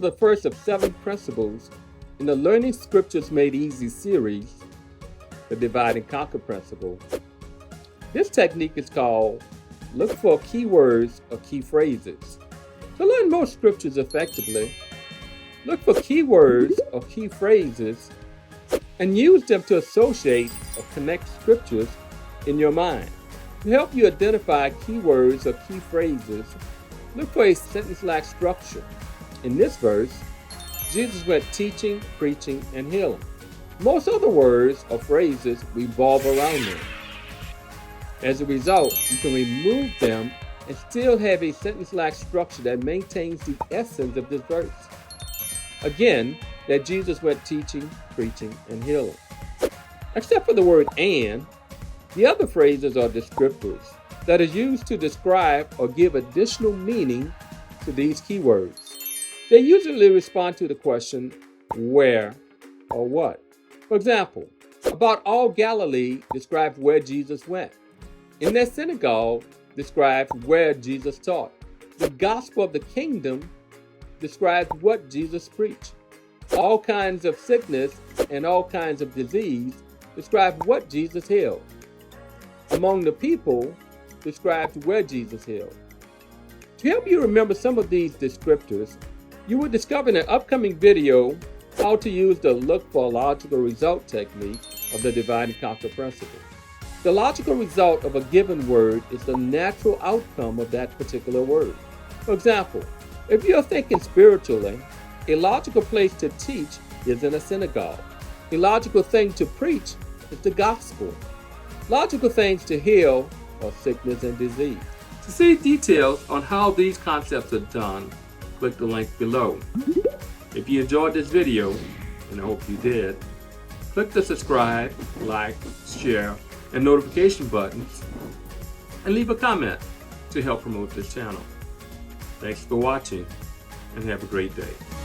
of the first of 7 principles in the Learning Scriptures Made Easy series, the Divide and Conquer principle. This technique is called Look for Keywords or Key Phrases. To learn more scriptures effectively, look for keywords or key phrases and use them to associate or connect scriptures in your mind. To help you identify keywords or key phrases, look for a sentence-like structure. In this verse, Jesus went teaching, preaching, and healing. Most other words or phrases revolve around them. As a result, you can remove them and still have a sentence-like structure that maintains the essence of this verse. Again, that Jesus went teaching, preaching, and healing. Except for the word "and," the other phrases are descriptors that are used to describe or give additional meaning to these keywords. They usually respond to the question, where or what. For example, about all Galilee describes where Jesus went. In that synagogue describes where Jesus taught. The gospel of the kingdom describes what Jesus preached. All kinds of sickness and all kinds of disease describe what Jesus healed. Among the people describes where Jesus healed. To help you remember some of these descriptors, you will discover in an upcoming video how to use the look for a logical result technique of the divide and conquer principle. The logical result of a given word is the natural outcome of that particular word. For example, if you're thinking spiritually, a logical place to teach is in a synagogue. A logical thing to preach is the gospel. Logical things to heal are sickness and disease. To see details on how these concepts are done, click the link below. If you enjoyed this video, and I hope you did, click the subscribe, like, share, and notification buttons, and leave a comment to help promote this channel. Thanks for watching, and have a great day.